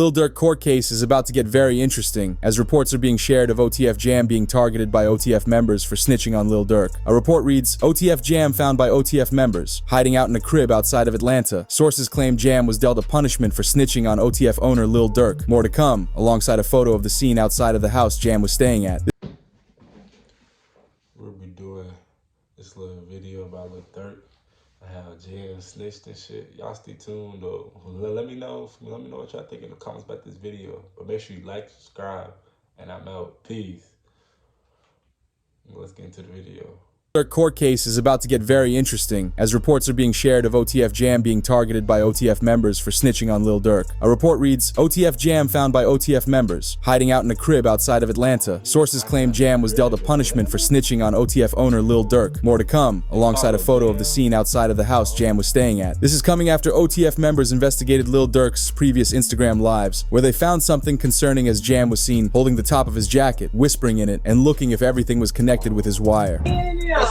Lil Durk court case is about to get very interesting, as reports are being shared of OTF Jam being targeted by OTF members for snitching on Lil Durk. A report reads, OTF Jam found by OTF members, hiding out in a crib outside of Atlanta. Sources claim Jam was dealt a punishment for snitching on OTF owner Lil Durk. More to come, alongside a photo of the scene outside of the house Jam was staying at. We'll be doing this little video about Lil Durk. How Jam snitched and shit. Y'all stay tuned though. Let me know what y'all think in the comments about this video. But make sure you like, subscribe, and I'm out. Peace. Let's get into the video. Their court case is about to get very interesting, as reports are being shared of OTF Jam being targeted by OTF members for snitching on Lil Durk. A report reads, OTF Jam found by OTF members, hiding out in a crib outside of Atlanta. Sources claim Jam was dealt a punishment for snitching on OTF owner Lil Durk. More to come, alongside a photo of the scene outside of the house Jam was staying at. This is coming after OTF members investigated Lil Durk's previous Instagram lives, where they found something concerning as Jam was seen holding the top of his jacket, whispering in it, and looking if everything was connected with his wire. Hey, I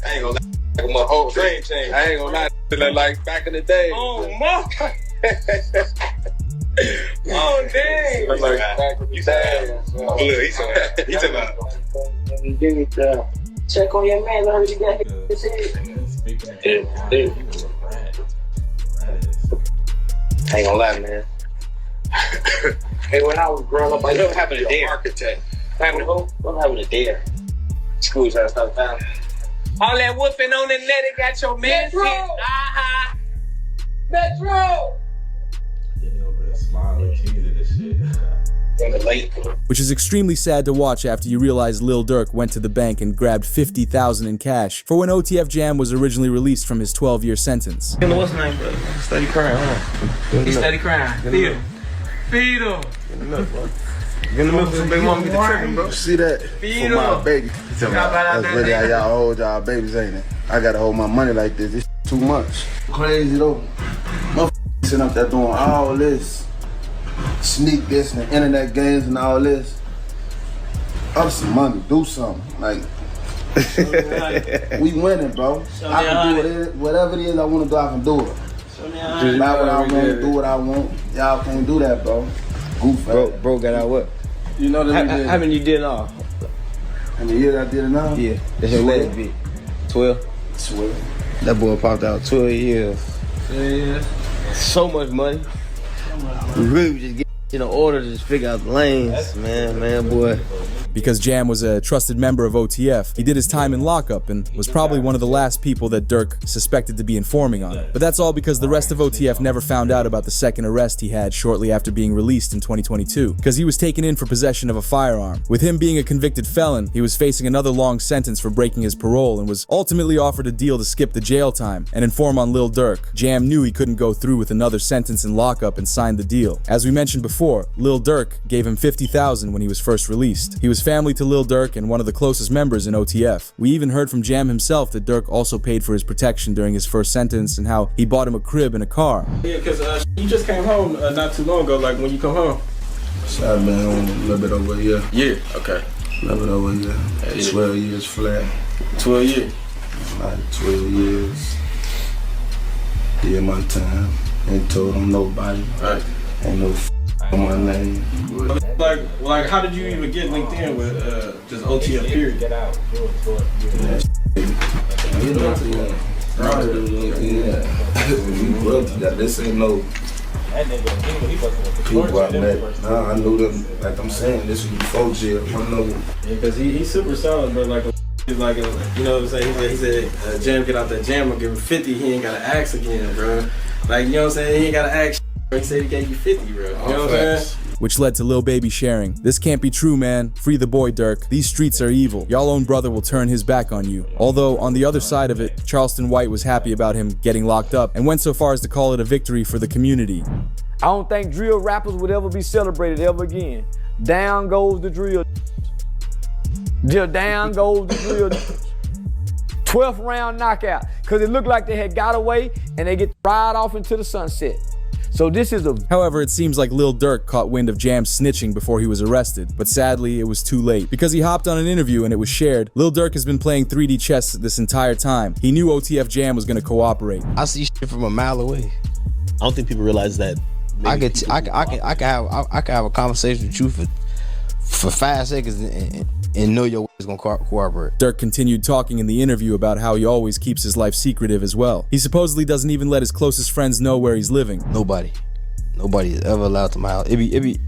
ain't gonna lie, my whole dream changed. I ain't gonna lie, like back in the day. Oh, my. Oh, dang. Like back in the day. Oh, look, he said that. Check on your man, I heard you got his head. I ain't gonna lie, man. Hey, when I was growing up, I never happened to dare. Architect. What happened to dare? School trying to stop down. All that whooping on the net, it got your man. Metro! Then he over there smiling, teasing this shit. Which is extremely sad to watch after you realize Lil Durk went to the bank and grabbed $50,000 in cash for when OTF Jam was originally released from his 12-year sentence. You know what's name, bro? Steady crying, huh? He steady crying. Feed him. Feed him. Get in the milk, bro. Get in the milk so baby mama get the tripping, bro. See that? Feed for my him. baby. That's really how y'all hold y'all babies, ain't it? I gotta hold my money like this. This too much. Crazy though. Motherfuckers sitting up there doing all this. Sneak this and internet games and all this. Up some money, do something. Like, we winning, bro. I can do whatever it is I want to do, I can do it. Just not what I want to do what I want. Y'all can't do that, bro. Goof. Bro got out what? You know that how many you did now? How many years I did it now? Yeah, that's your last bit. 12? 12. That boy popped out 12 years. Yeah. So much money. We really just get in order to just figure out the lanes, man, boy. Because Jam was a trusted member of OTF, he did his time in lockup and was probably one of the last people that Durk suspected to be informing on it. But that's all because the rest of OTF never found out about the second arrest he had shortly after being released in 2022, because he was taken in for possession of a firearm. With him being a convicted felon, he was facing another long sentence for breaking his parole and was ultimately offered a deal to skip the jail time and inform on Lil Durk. Jam knew he couldn't go through with another sentence in lockup and signed the deal. As we mentioned before, Lil Durk gave him $50,000 when he was first released. He was family to Lil Durk and one of the closest members in OTF. We even heard from Jam himself that Durk also paid for his protection during his first sentence and how he bought him a crib and a car. Yeah, because you just came home not too long ago, like when you come home. So I've been home a little bit over a year. Yeah, okay. A little bit over a year. Yeah. 12 years flat. 12 years? Like 12 years. Did my time. Ain't told him nobody. Right. Ain't no on my name. Like, how did you even get linked in with just OTF period? Get out. You know, this ain't no people I met. Nah, I knew them. Like I'm saying, this was before jail. I know. Yeah, because he's super solid, but like he's like a, you know what I'm saying? He said Jam get out that jam, I'll give him 50. He ain't gotta ask again, bro. Like, you know what I'm saying? He ain't gotta ask. He said he gave you 50, bro. You know what I'm saying? Which led to Lil Baby sharing, "This can't be true, man. Free the boy, Durk. These streets are evil. Y'all own brother will turn his back on you." Although, on the other side of it, Charleston White was happy about him getting locked up and went so far as to call it a victory for the community. I don't think drill rappers would ever be celebrated ever again. Down goes the drill. Down goes the drill. 12th round knockout. Because it looked like they had got away and they get right off into the sunset. So this is a... However, it seems like Lil Durk caught wind of Jam snitching before he was arrested, but sadly, it was too late. Because he hopped on an interview and it was shared, Lil Durk has been playing 3D chess this entire time. He knew OTF Jam was gonna cooperate. I see shit from a mile away. I don't think people realize that. I can have a conversation with you for 5 seconds and know your is gonna cooperate. Durk continued talking in the interview about how he always keeps his life secretive as well. He supposedly doesn't even let his closest friends know where he's living. Nobody is ever allowed to my house. It be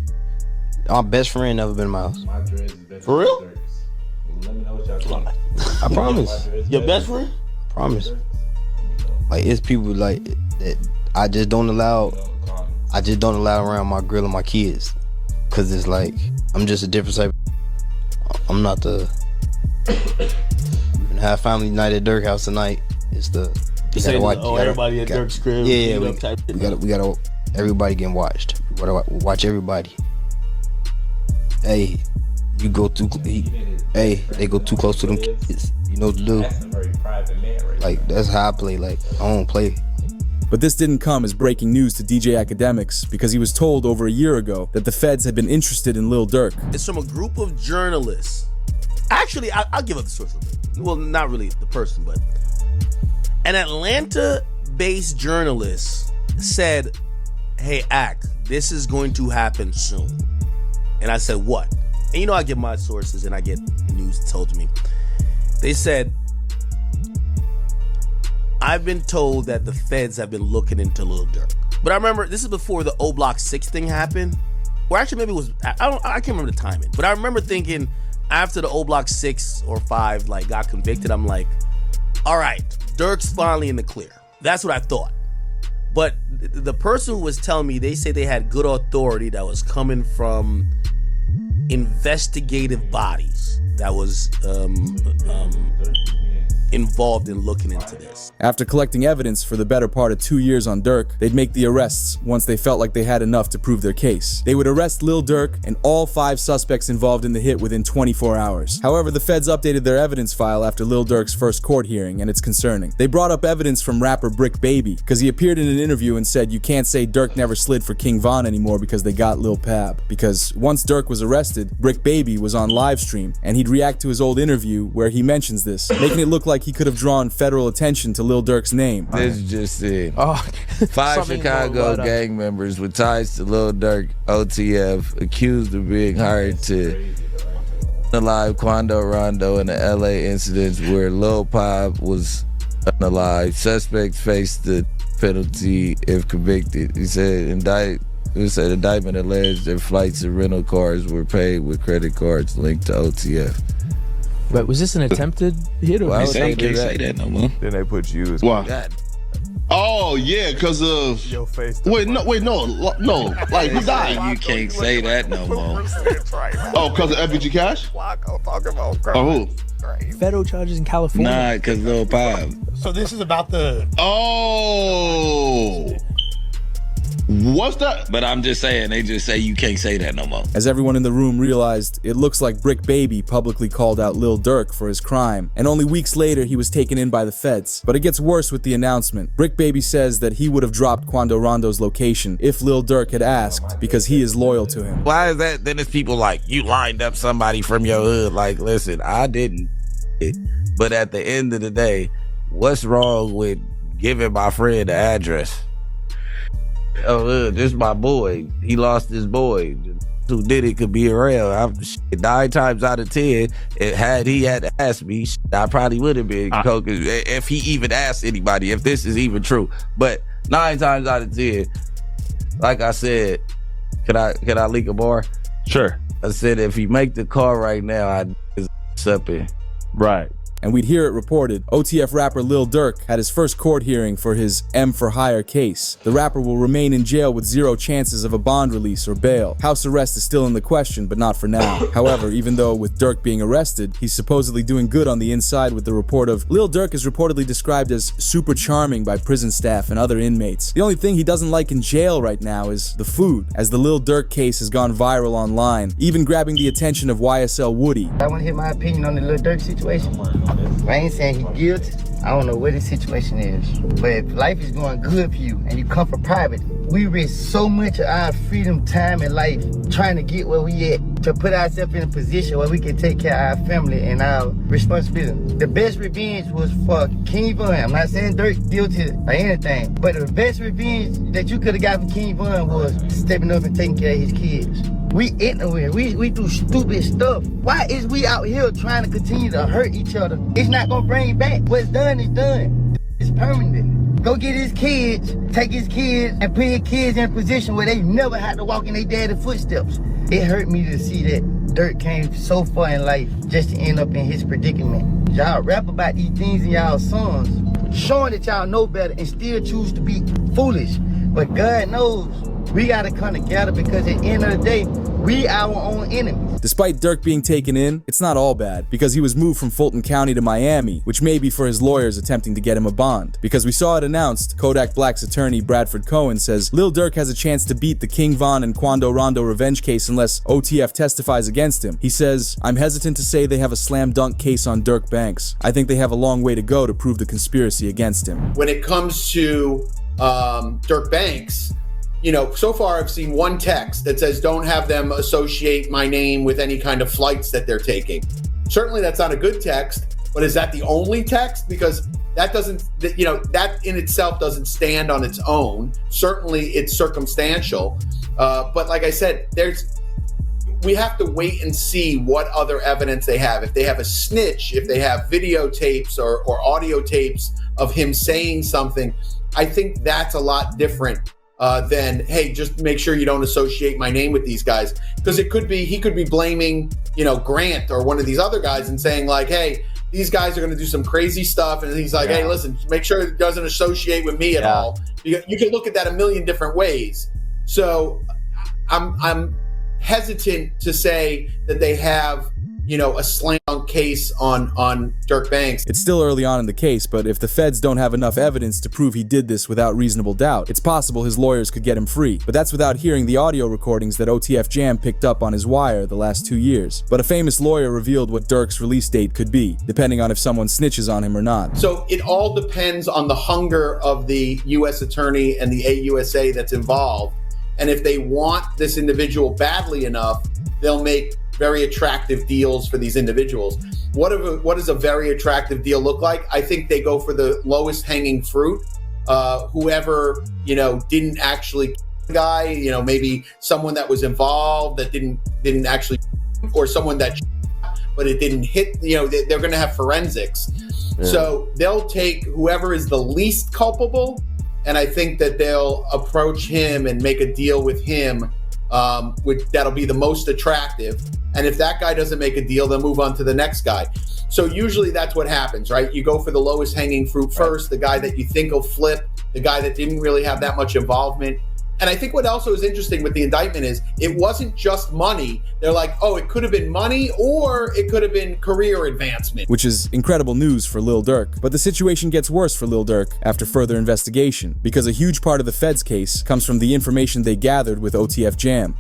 our best friend never been to my house. My dreads is better For real? than Durk's. Let me know what y'all think. I promise. Your best friend? Promise. Like it's people like that I just don't allow. I just don't allow around my girl and my kids, cause it's like I'm just a different type. I'm not the. We're gonna have family night at Durk house tonight. It's the. You say everybody at Durk's crib. Yeah, we gotta. Everybody getting watched. We gotta watch everybody. Hey, you go too. Hey, they go too close to them kids. You know what to do. That's a very private man right Like that's how I play. Like I don't play. But this didn't come as breaking news to DJ Academics because he was told over a year ago that the feds had been interested in Lil Durk. It's from a group of journalists. Actually, I'll give up the source a little bit. Well, not really the person, but an Atlanta-based journalist said, "Hey, Ack, this is going to happen soon." And I said, "What?" And you know, I get my sources and I get news told to me. They said, "I've been told that the feds have been looking into Lil Durk." But I remember this is before the O Block 6 thing happened. Or actually maybe it was, I can't remember the timing. But I remember thinking after the O Block 6 or 5 like got convicted, I'm like, all right, Durk's finally in the clear. That's what I thought. But the person who was telling me, they say they had good authority that was coming from investigative bodies that was involved in looking into this. After collecting evidence for the better part of 2 years on Durk, they'd make the arrests once they felt like they had enough to prove their case. They would arrest Lil Durk and all 5 suspects involved in the hit within 24 hours. However, the feds updated their evidence file after Lil Durk's first court hearing, and it's concerning. They brought up evidence from rapper Brick Baby, because he appeared in an interview and said you can't say Durk never slid for King Von anymore because they got Lil Pab. Because once Durk was arrested, Brick Baby was on live stream, and he'd react to his old interview where he mentions this, making it look like he could have drawn federal attention to Lil Durk's name. This just it. 5 Chicago gang members with ties to Lil Durk, OTF, accused of being hired to unalive QUANDO, RONDO in the LA incidents where Lil Pab was unalive. Suspects face the penalty if convicted. He said indictment alleged that flights and rental cars were paid with credit cards linked to OTF. But was this an attempted hit or Well, they can't say that no more. Then they put you as Why? Oh yeah, because of your face. Wait, no, like who died? You can't say that no more. Oh, because of FBG Cash? Oh, who? federal charges in California? Nah, because Lil Pab. So this is about the... Oh. What's that? But I'm just saying, they just say you can't say that no more. As everyone in the room realized, it looks like Brick Baby publicly called out Lil Durk for his crime, and only weeks later he was taken in by the feds. But it gets worse with the announcement. Brick Baby says that he would have dropped QUANDO Rondo's location if Lil Durk had asked, because he is loyal to him. Why is that? Then it's people like, you lined up somebody from your hood. Like, listen, I didn't. But at the end of the day, what's wrong with giving my friend the address? Oh, this is my boy. He lost his boy. Who did it could be around. 9 times out of 10, had he had asked me, I probably would have been if he even asked anybody, if this is even true. But 9 times out of 10, like I said, can I leak a bar? Sure. I said if he make the call right now, I'd something. Right. And we'd hear it reported, OTF rapper Lil Durk had his first court hearing for his M for Hire case. The rapper will remain in jail with 0 chances of a bond release or bail. House arrest is still in the question, but not for now. However, even though with Durk being arrested, he's supposedly doing good on the inside with the report of Lil Durk is reportedly described as super charming by prison staff and other inmates. The only thing he doesn't like in jail right now is the food, as the Lil Durk case has gone viral online, even grabbing the attention of YSL Woody. I want to hear my opinion on the Lil Durk situation. I ain't saying he guilty. I don't know what the situation is, but if life is going good for you and you come from private, we risk so much of our freedom, time, and life trying to get where we at to put ourselves in a position where we can take care of our family and our responsibility. The best revenge was for King Von. I'm not saying Durk guilty or anything, but the best revenge that you could have got from King Von was stepping up and taking care of his kids. We ignorant, we do stupid stuff. Why is we out here trying to continue to hurt each other? It's not gonna bring it back. What's done is done. It's permanent. Go get his kids, take his kids, and put his kids in a position where they never had to walk in their daddy's footsteps. It hurt me to see that Durk came so far in life just to end up in his predicament. Y'all rap about these things in y'all songs, showing that y'all know better and still choose to be foolish. But God knows we gotta come together because at the end of the day, we our own enemies. Despite Durk being taken in, it's not all bad, because he was moved from Fulton County to Miami, which may be for his lawyers attempting to get him a bond. Because we saw it announced, Kodak Black's attorney Bradford Cohen says Lil Durk has a chance to beat the King Von and QUANDO RONDO revenge case unless OTF testifies against him. He says, "I'm hesitant to say they have a slam dunk case on Durk Banks. I think they have a long way to go to prove the conspiracy against him." When it comes to Durk Banks, you know, so far I've seen one text that says don't have them associate my name with any kind of flights that they're taking. Certainly that's not a good text, but is that the only text? Because that doesn't, you know, that in itself doesn't stand on its own. Certainly it's circumstantial. But like I said, we have to wait and see what other evidence they have. If they have a snitch, if they have videotapes or audio tapes of him saying something, I think that's a lot different than, hey, just make sure you don't associate my name with these guys. Because he could be blaming, you know, Grant or one of these other guys and saying like, hey, these guys are going to do some crazy stuff. And he's like, hey, listen, make sure it doesn't associate with me at all. You can look at that a million different ways. So I'm hesitant to say that they have, you know, a slam dunk case on Durk Banks. It's still early on in the case, but if the feds don't have enough evidence to prove he did this without reasonable doubt, it's possible his lawyers could get him free. But that's without hearing the audio recordings that OTF Jam picked up on his wire the last 2 years. But a famous lawyer revealed what Durk's release date could be, depending on if someone snitches on him or not. So it all depends on the hunger of the U.S. attorney and the AUSA that's involved. And if they want this individual badly enough, they'll make very attractive deals for these individuals. What does a very attractive deal look like? I think they go for the lowest hanging fruit. Whoever, you know, didn't actually kill the guy, you know, maybe someone that was involved that didn't actually, or someone that but it didn't hit, you know, they're going to have forensics. Yeah. So they'll take whoever is the least culpable, and I think that they'll approach him and make a deal with him, that'll be the most attractive. And if that guy doesn't make a deal, they'll move on to the next guy. So usually that's what happens, right? You go for the lowest hanging fruit first, the guy that you think will flip, the guy that didn't really have that much involvement. And I think what also is interesting with the indictment is it wasn't just money. They're like, oh, it could have been money or it could have been career advancement. Which is incredible news for Lil Durk. But the situation gets worse for Lil Durk after further investigation, because a huge part of the Fed's case comes from the information they gathered with OTF Jam.